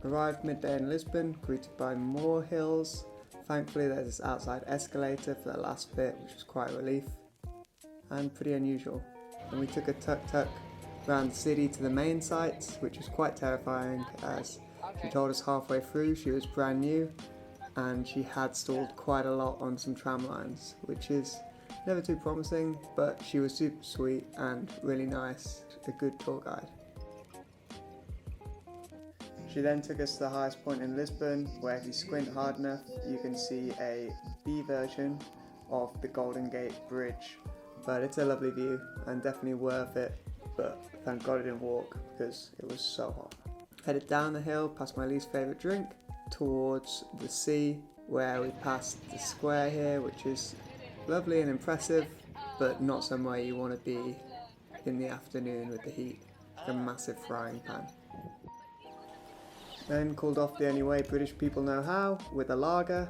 Arrived midday in Lisbon, greeted by more hills. Thankfully there's this outside escalator for the last bit, which was quite a relief and pretty unusual. And we took a tuk-tuk around the city to the main sites, which was quite terrifying as she told us halfway through she was brand new and she had stalled quite a lot on some tram lines, which is never too promising, but she was super sweet and really nice, a good tour guide. She then took us to the highest point in Lisbon, where if you squint hard enough you can see a B version of the Golden Gate Bridge, but it's a lovely view and definitely worth it, but thank God I didn't walk because it was so hot. Headed down the hill past my least favourite drink towards the sea, where we passed the square here, which is lovely and impressive, but not somewhere you want to be in the afternoon with the heat, like a massive frying pan. Then called off the only way British people know how, with a lager,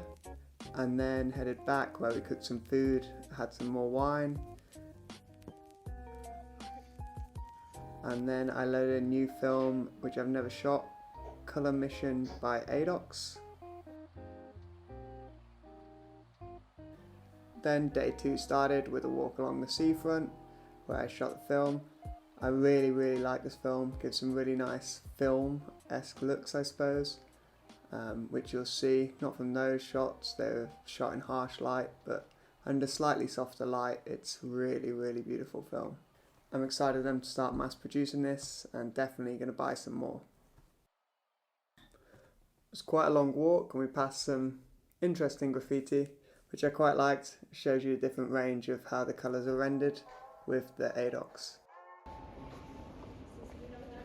and then headed back where we cooked some food, had some more wine, and then I loaded a new film which I've never shot, Colour Mission by Adox. Then day 2 started with a walk along the seafront where I shot the film. I really like this film, gives some really nice film-esque looks I suppose, which you'll see, not from those shots, they were shot in harsh light, but under slightly softer light it's really beautiful film. I'm excited for them to start mass producing this and definitely going to buy some more. It was quite a long walk and we passed some interesting graffiti, which I quite liked. It shows you a different range of how the colours are rendered with the Adox.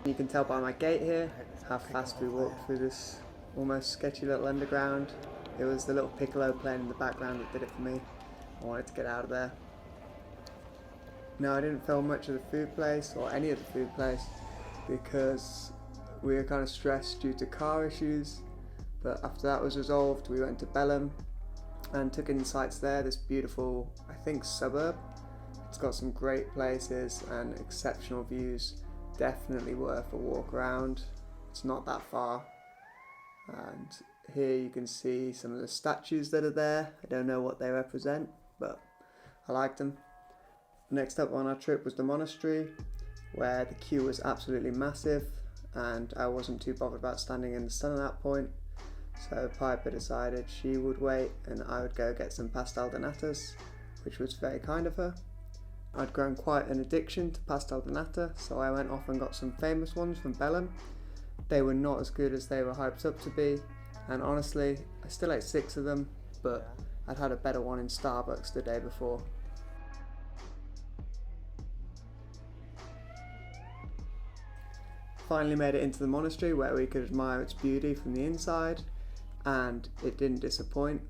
You can tell by my gait here how fast we walked through this almost sketchy little underground. It was the little piccolo playing in the background that did it for me. I wanted to get out of there. Now I didn't film much of the food place or any of the food place because we were kind of stressed due to car issues, but after that was resolved we went to Belém and took in the sights there, this beautiful, I think, suburb. It's got some great places and exceptional views, definitely worth a walk around. It's not that far, and here you can see some of the statues that are there. I don't know what they represent, but I liked them. Next up on our trip was the monastery, where the queue was absolutely massive and I wasn't too bothered about standing in the sun at that point, so Piper decided she would wait and I would go get some pastel de natas, which was very kind of her. I'd grown quite an addiction to pastel de nata, so I went off and got some famous ones from Belém. They were not as good as they were hyped up to be, and honestly I still ate 6 of them, but I'd had a better one in Starbucks the day before. Finally made it into the monastery where we could admire its beauty from the inside, and it didn't disappoint.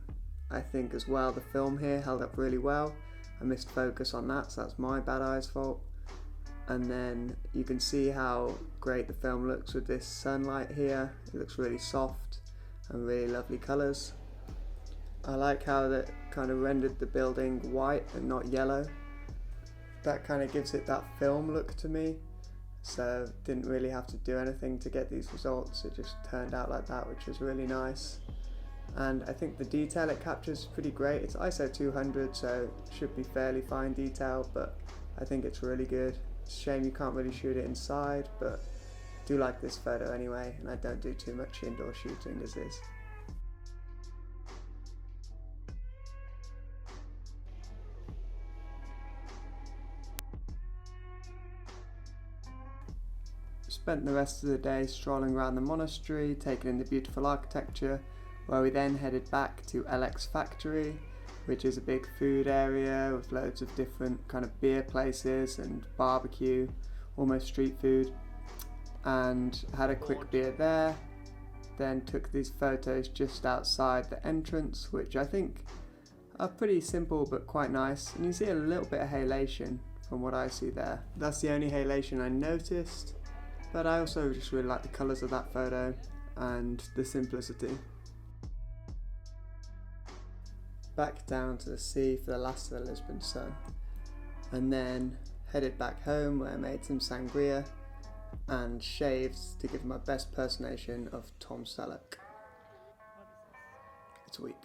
I think as well the film here held up really well. I missed focus on that, so that's my bad eye's fault. And then you can see how great the film looks with this sunlight here. It looks really soft and really lovely colours. I like how that kind of rendered the building white and not yellow. That kind of gives it that film look to me. So didn't really have to do anything to get these results, it just turned out like that, which was really nice. And I think the detail it captures is pretty great. It's ISO 200, so it should be fairly fine detail, but I think it's really good. It's a shame you can't really shoot it inside, but I do like this photo anyway, and I don't do too much indoor shooting as is. Spent the rest of the day strolling around the monastery, taking in the beautiful architecture, where we then headed back to LX Factory, which is a big food area with loads of different kind of beer places and barbecue, almost street food, and had a quick beer there. Then took these photos just outside the entrance, which I think are pretty simple but quite nice, and you see a little bit of halation from what I see there. That's the only halation I noticed. But I also just really like the colours of that photo and the simplicity. Back down to the sea for the last of the Lisbon sun, and then headed back home where I made some sangria and shaves to give my best personation of Tom Selleck. It's weak.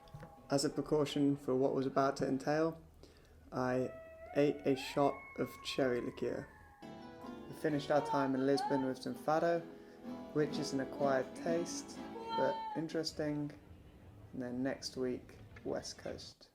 As a precaution for what was about to entail, I ate a shot of cherry liqueur. We finished our time in Lisbon with some fado, which is an acquired taste, but interesting. And then next week, West Coast.